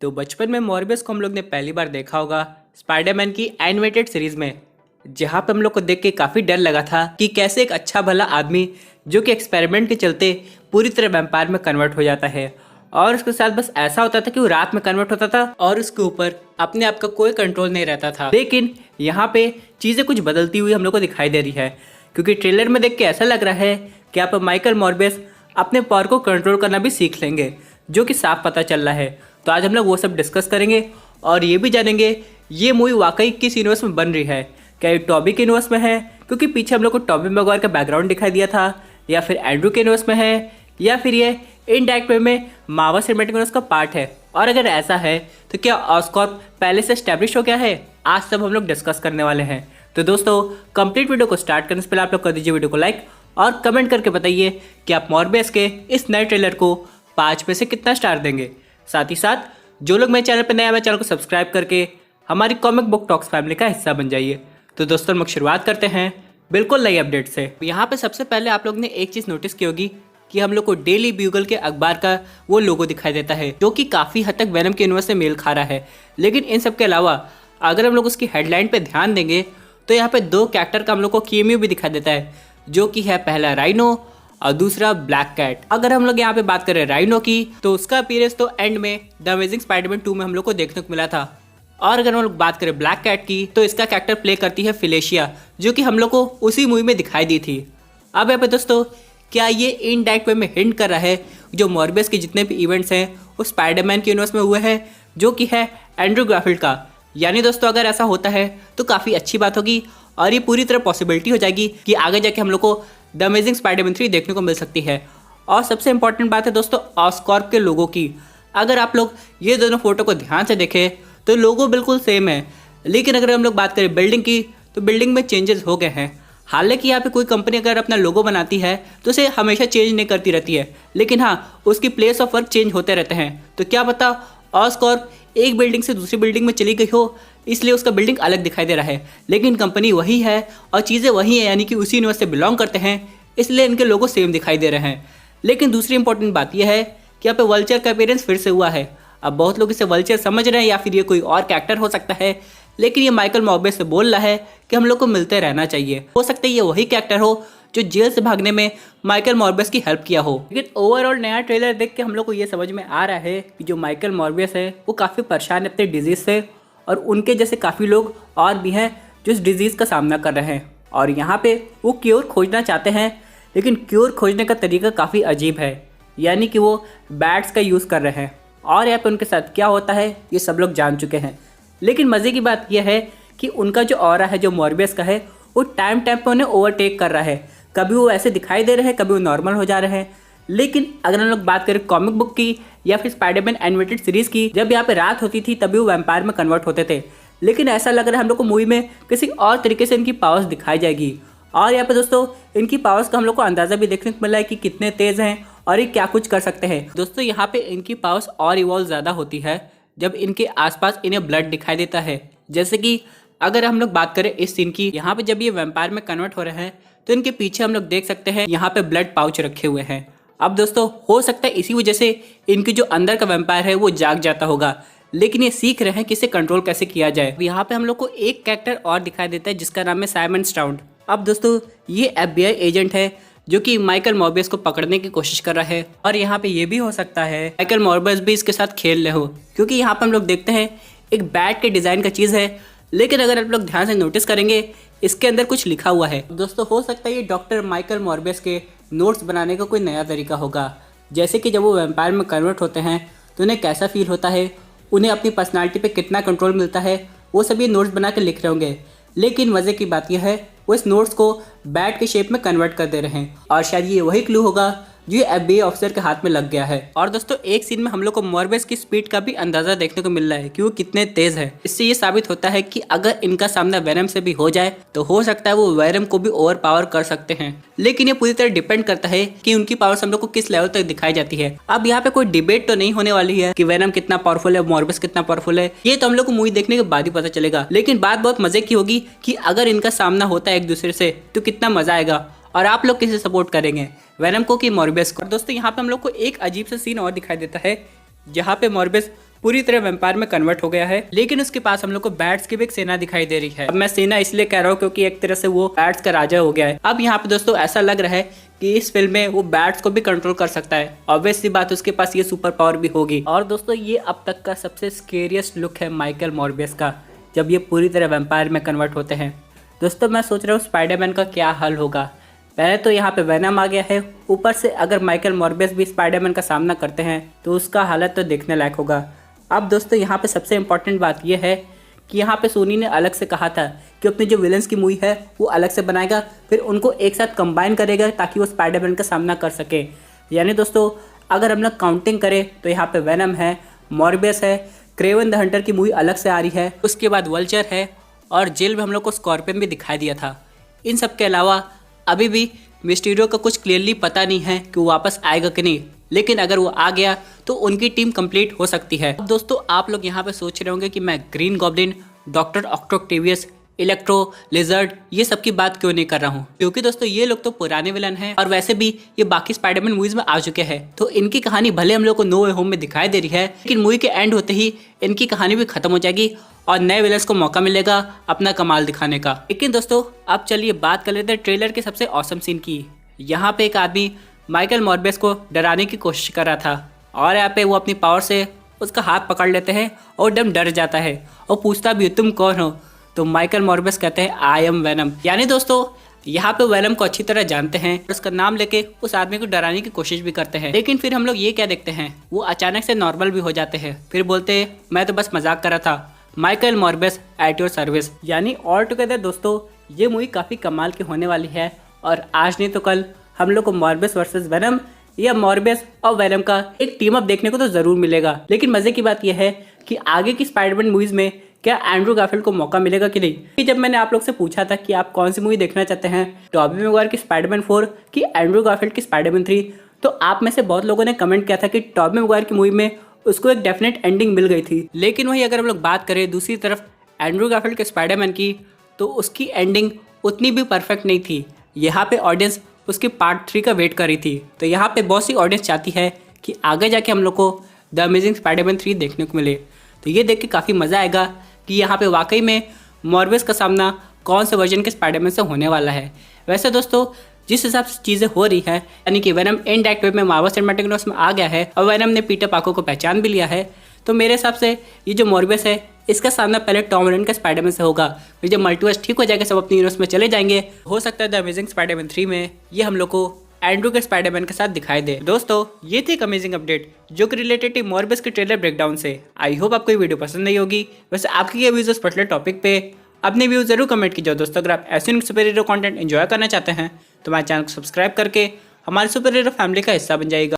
तो बचपन में मॉर्बियस को हम लोग ने पहली बार देखा होगा स्पाइडरमैन की एनिमेटेड सीरीज में, जहां पे हम लोग को देख के काफी डर लगा था कि कैसे एक अच्छा भला आदमी जो कि एक्सपेरिमेंट के चलते पूरी तरह वैम्पायर में कन्वर्ट हो जाता है। और उसके साथ बस ऐसा होता था कि वो रात में कन्वर्ट होता था और उसके ऊपर अपने आप का कोई कंट्रोल नहीं रहता था। लेकिन यहाँ पे चीजें कुछ बदलती हुई हम लोग को दिखाई दे रही है, क्योंकि ट्रेलर में देख के ऐसा लग रहा है कि यहाँ पे माइकल मॉर्बियस अपने पावर को कंट्रोल करना भी सीख लेंगे, जो कि साफ पता चल रहा है। तो आज हम लोग वो सब डिस्कस करेंगे और ये भी जानेंगे ये मूवी वाकई किस यूनिवर्स में बन रही है। क्या ये टॉबी के यूनिवर्स में है, क्योंकि पीछे हम लोग को टॉबी मैगवायर का बैकग्राउंड दिखाई दिया था, या फिर एंड्रू के यूनिवर्स में है, या फिर ये इनडायरेक्ट वे में मार्वल सिनेमैटिक यूनिवर्स का पार्ट है। और अगर ऐसा है तो क्या ऑस्कॉर्प पहले से एस्टैब्लिश हो गया है, आज सब हम लोग डिस्कस करने वाले हैं। तो दोस्तों कंप्लीट वीडियो को स्टार्ट करने से पहले आप लोग कर दीजिए वीडियो को लाइक और कमेंट करके बताइए कि आप मॉर्बियस के इस नए ट्रेलर को 5 में से कितना स्टार देंगे। साथ ही साथ जो लोग मेरे चैनल पर नए हैं, मेरे चैनल को सब्सक्राइब करके हमारी कॉमिक बुक टॉक्स फैमिली का हिस्सा बन जाइए। तो दोस्तों हम लोग शुरुआत करते हैं बिल्कुल नई अपडेट से। यहाँ पे सबसे पहले आप लोग ने एक चीज़ नोटिस की होगी कि हम लोग को डेली ब्यूगल के अखबार का वो लोगो दिखाई देता है, जो कि काफ़ी हद तक वेनम के यूनिवर्स से मेल खा रहा है। लेकिन इन सब के अलावा अगर हम लोग उसकी हेडलाइन पे ध्यान देंगे तो यहाँ पे 2 कैरेक्टर का हम लोग को कैमियो भी दिखाई देता है, जो कि है पहला राइनो और दूसरा ब्लैक कैट। अगर हम लोग यहाँ पे बात करें राइनो की, तो उसका अपीयरेंस तो एंड में द अमेजिंग स्पाइडरमैन 2 में हम लोग को देखने को मिला था। और अगर हम लोग बात करें ब्लैक कैट की, तो इसका कैरेक्टर प्ले करती है फिलेशिया, जो कि हम लोग को उसी मूवी में दिखाई दी थी। अब यहाँ पे दोस्तों क्या ये इनडायरेक्ट वे में हिंट कर रहा है जो मॉर्बियस के जितने भी इवेंट्स हैं वो स्पाइडरमैन के यूनिवर्स में हुए हैं, जो कि है एंड्रू गारफील्ड का। यानी दोस्तों अगर ऐसा होता है तो काफ़ी अच्छी बात होगी और ये पूरी तरह पॉसिबिलिटी हो जाएगी कि आगे जाके हम लोग को द अमेजिंग स्पाइडरमैन 3 देखने को मिल सकती है। और सबसे इंपॉर्टेंट बात है दोस्तों ऑस्कॉर्प के लोगों की। अगर आप लोग ये दोनों फोटो को ध्यान से देखें तो लोगो बिल्कुल सेम है, लेकिन अगर हम लोग बात करें बिल्डिंग की, तो बिल्डिंग में चेंजेस हो गए हैं। हालांकि यहाँ पे कोई कंपनी अगर अपना लोगो बनाती है तो उसे हमेशा चेंज नहीं करती रहती है, लेकिन हाँ उसकी प्लेस ऑफ वर्क चेंज होते रहते हैं। तो क्या पता ऑस्कॉर्प एक बिल्डिंग से दूसरी बिल्डिंग में चली गई हो, इसलिए उसका बिल्डिंग अलग दिखाई दे रहा है, लेकिन कंपनी वही है और चीज़ें वही हैं, यानी कि उसी यूनिवर्स से बिलोंग करते हैं, इसलिए इनके लोगो सेम दिखाई दे रहे हैं। लेकिन दूसरी इंपॉर्टेंट बात यह है कि यहाँ पे वल्चर का अपीयरेंस फिर से हुआ है। अब बहुत लोग इसे वल्चर समझ रहे हैं या फिर ये कोई और कैरेक्टर हो सकता है, लेकिन ये माइकल मॉर्बियस से बोल रहा है कि हम लोग को मिलते रहना चाहिए। हो सकता है ये वही कैरेक्टर हो जो जेल से भागने में माइकल मॉर्बियस की हेल्प किया हो। लेकिन ओवरऑल नया ट्रेलर देख के हम लोग को ये समझ में आ रहा है कि जो माइकल मॉर्बियस है वो काफ़ी परेशान है अपने डिजीज़ से, और उनके जैसे काफ़ी लोग और भी हैं जो इस डिजीज़ का सामना कर रहे हैं। और यहाँ पे वो क्योर खोजना चाहते हैं, लेकिन क्योर खोजने का तरीका काफ़ी अजीब है, यानी कि वो बैट्स का यूज़ कर रहे हैं। और यहाँ पे उनके साथ क्या होता है ये सब लोग जान चुके हैं। लेकिन मज़े की बात यह है कि उनका जो ऑरा है जो मॉर्बियस का है वो टाइम टाइम पे उन्हें ओवरटेक कर रहा है। कभी वो ऐसे दिखाई दे रहे हैं, कभी वो नॉर्मल हो जा रहे हैं। लेकिन अगर हम लोग बात करें कॉमिक बुक की या फिर स्पाइडरमैन एनिमेटेड सीरीज़ की, जब यहाँ पे रात होती थी तभी वो वैम्पायर में कन्वर्ट होते थे। लेकिन ऐसा लग रहा है हम लोग को मूवी में किसी और तरीके से इनकी पावर्स दिखाई जाएगी। और यहाँ पे दोस्तों इनकी पावर्स का हम लोग को अंदाज़ा भी देखने को मिला है कि कितने तेज़ हैं और ये क्या कुछ कर सकते हैं। दोस्तों यहाँ पे इनकी पावर्स और इवॉल्व ज़्यादा होती है जब इनके आसपास इन्हें ब्लड दिखाई देता है। जैसे कि अगर हम लोग बात करें इस सीन की, यहाँ पे जब ये वैम्पायर में कन्वर्ट हो रहे हैं तो इनके पीछे हम लोग देख सकते हैं यहाँ पे ब्लड पाउच रखे हुए हैं। अब दोस्तों हो सकता है इसी वजह से इनकी जो अंदर का वैम्पायर है वो जाग जाता होगा, लेकिन ये सीख रहे हैं कि इसे कंट्रोल कैसे किया जाए। यहाँ पे हम लोग को एक कैरेक्टर और दिखाई देता है जिसका नाम है साइमन स्टाउड। अब दोस्तों ये FBI एजेंट है जो कि माइकल मॉर्बियस को पकड़ने की कोशिश कर रहा है। और यहाँ पे ये भी हो सकता है माइकल मॉर्बियस भी इसके साथ खेल रहे हो, क्योंकि यहाँ पे हम लोग देखते हैं एक बैट के डिज़ाइन का चीज़ है, लेकिन अगर आप लोग ध्यान से नोटिस करेंगे इसके अंदर कुछ लिखा हुआ है। दोस्तों हो सकता है ये डॉक्टर माइकल मॉर्बियस के नोट्स बनाने का कोई नया तरीका होगा, जैसे कि जब वो वैम्पायर में कन्वर्ट होते हैं तो उन्हें कैसा फील होता है, उन्हें अपनी पर्सनालिटी पे कितना कंट्रोल मिलता है, वो सभी नोट्स बना के लिख रहे होंगे। लेकिन मज़े की बात यह है वो इस नोट्स को बैट के शेप में कन्वर्ट कर दे रहे हैं, और शायद ये वही क्लू होगा जो ये FBI ऑफिसर के हाथ में लग गया है। और दोस्तों एक सीन में हम लोग को मॉर्बियस की स्पीड का भी अंदाजा देखने को मिल रहा है कि वो कितने तेज है। इससे ये साबित होता है कि अगर इनका सामना वेनम से भी हो जाए तो हो सकता है वो वेनम को भी ओवर पावर कर सकते हैं। लेकिन ये पूरी तरह डिपेंड करता है कि उनकी पावर्स हम लोग को किस लेवल तक दिखाई जाती है। अब यहाँ पे कोई डिबेट तो नहीं होने वाली है कि वेनम कितना पावरफुल है, मॉर्बियस कितना पावरफुल है, ये तो हम लोग को मूवी देखने के बाद ही पता चलेगा। लेकिन बात बहुत मजे की होगी कि अगर इनका सामना होता है एक दूसरे से तो कितना मजा आएगा, और आप लोग किसे सपोर्ट करेंगे, वेनम को कि मॉर्बियस को। दोस्तों यहाँ पे हम लोग को एक अजीब सा सीन और दिखाई देता है जहाँ पे मॉर्बियस पूरी तरह वैम्पायर में कन्वर्ट हो गया है, लेकिन उसके पास हम लोग को बैट्स की भी एक सेना दिखाई दे रही है। अब मैं सेना इसलिए कह रहा हूँ क्योंकि एक तरह से वो बैट्स का राजा हो गया है। अब यहाँ पे दोस्तों ऐसा लग रहा है कि इस फिल्म में वो बैट्स को भी कंट्रोल कर सकता है। ऑब्वियसली बात, उसके पास ये सुपर पावर भी होगी। और दोस्तों ये अब तक का सबसे स्केरियस्ट लुक है माइकल मॉर्बियस का, जब ये पूरी तरह वैम्पायर में कन्वर्ट होते हैं। दोस्तों मैं सोच रहा हूँ स्पाइडरमैन का क्या हल होगा। पहले तो यहाँ पे वेनम आ गया है, ऊपर से अगर माइकल मॉर्बियस भी स्पाइडरमैन का सामना करते हैं तो उसका हालत तो देखने लायक होगा। अब दोस्तों यहाँ पे सबसे इम्पोर्टेंट बात यह है कि यहाँ पे सोनी ने अलग से कहा था कि अपनी जो विलन्स की मूवी है वो अलग से बनाएगा, फिर उनको एक साथ कंबाइन करेगा ताकि वो स्पाइडरमैन का सामना कर सके। यानी दोस्तों अगर हम लोग काउंटिंग करें तो यहाँ पे वेनम है, मॉर्बियस है, क्रेवन द हंटर की मूवी अलग से आ रही है, उसके बाद वल्चर है और जेल में हम लोग को स्कॉर्पियन भी दिखाई दिया था। इन सब के अलावा अभी भी मिस्टीरियो का कुछ क्लियरली पता नहीं है कि वो वापस आएगा कि नहीं, लेकिन अगर वो आ गया तो उनकी टीम कंप्लीट हो सकती है। अब दोस्तों आप लोग यहाँ पे सोच रहे होंगे कि मैं Green Goblin, doctor Octavius, Electro, Lizard ये सब की बात क्यों नहीं कर रहा हूँ, क्योंकि दोस्तों ये लोग तो पुराने विलन हैं और वैसे भी ये बाकी स्पाइडरमैन मूवीज में आ चुके हैं। तो इनकी कहानी भले हम लोग को नो वे होम में दिखाई दे रही है, लेकिन मूवी के एंड होते ही इनकी कहानी भी खत्म हो जाएगी और नए विलन्स को मौका मिलेगा अपना कमाल दिखाने का। लेकिन दोस्तों अब चलिए बात कर लेते हैं ट्रेलर के सबसे ऑसम सीन की। यहाँ पे एक आदमी माइकल मॉर्बियस को डराने की कोशिश कर रहा था और यहाँ पे वो अपनी पावर से उसका हाथ पकड़ लेते हैं और एकदम डर जाता है और पूछता भी तुम कौन हो, तो माइकल मॉर्बियस कहते हैं आई एम वेनम। यानी दोस्तों यहाँ पे वेनम को अच्छी तरह जानते हैं, उसका नाम लेके उस आदमी को डराने की कोशिश भी करते हैं। लेकिन फिर हम लोग ये क्या देखते हैं, वो अचानक से नॉर्मल भी हो जाते हैं, फिर बोलते हैं मैं तो बस मजाक कर रहा था, Michael Morbius at your service. यानी ऑल टुगेदर दोस्तों ये मूवी काफ़ी कमाल की होने वाली है और आज नहीं तो कल हम लोग को मॉर्बियस वर्सेस वेनम या मॉर्बियस और वेनम का एक टीम अप देखने को तो जरूर मिलेगा। लेकिन मजे की बात यह है कि आगे की स्पाइडरमैन मूवीज में क्या एंड्रू गारफील्ड को मौका मिलेगा कि नहीं। जब मैंने आप लोग से पूछा था कि आप कौन सी मूवी देखना चाहते हैं, टॉबी मैगवायर की स्पाइडरमैन 4 कि एंड्रू गारफील्ड की स्पाइडरमैन 3, तो आप में से बहुत लोगों ने कमेंट किया था कि टॉबी मैगवायर की मूवी में उसको एक डेफिनेट एंडिंग मिल गई थी। लेकिन वही अगर हम लोग बात करें दूसरी तरफ एंड्रू गारफील्ड के स्पाइडरमैन की, तो उसकी एंडिंग उतनी भी परफेक्ट नहीं थी। यहाँ पे ऑडियंस उसकी पार्ट 3 का वेट कर रही थी, तो यहाँ पे बहुत सी ऑडियंस चाहती है कि आगे जाके हम लोग को द अमेजिंग स्पाइडरमैन 3 देखने को मिले। तो ये देख के काफ़ी मज़ा आएगा कि यहाँ पे वाकई में मॉर्बियस का सामना कौन से वर्जन के स्पाइडरमैन से होने वाला है। वैसे दोस्तों जिस हिसाब से चीज़ें हो रही हैं, यानी कि वेनम इनडायरेक्ट वे में मार्वल सिनेमैटिक यूनिवर्स में आ गया है और वेनम ने पीटर पार्कर को पहचान भी लिया है, तो मेरे हिसाब से ये जो मॉर्बियस है इसका सामना पहले टॉम हॉलैंड के स्पाइडरमैन से होगा। फिर जब मल्टीवर्स ठीक हो जाएगा, सब अपनी यूनिवर्स में चले जाएंगे, हो सकता है द अमेजिंग स्पाइडरमैन 3 में ये हम लोग को एंड्रू के स्पाइडरमैन के साथ दिखाई दे। दोस्तों ये थी एक अमेजिंग अपडेट जो कि रिलेटेड थी मॉर्बियस के ट्रेलर ब्रेकडाउन से। आई होप आपको ये वीडियो पसंद नहीं होगी। वैसे आपकी ये व्यूज उस पर्टिकुलर टॉपिक पे अपने व्यूज जरूर कमेंट कीजिए। दोस्तों अगर आप ऐसे सुपर हीरो कंटेंट एंजॉय करना चाहते हैं तो हमारे चैनल को सब्सक्राइब करके हमारे सुपर हीरो फैमिली का हिस्सा बन जाएगा।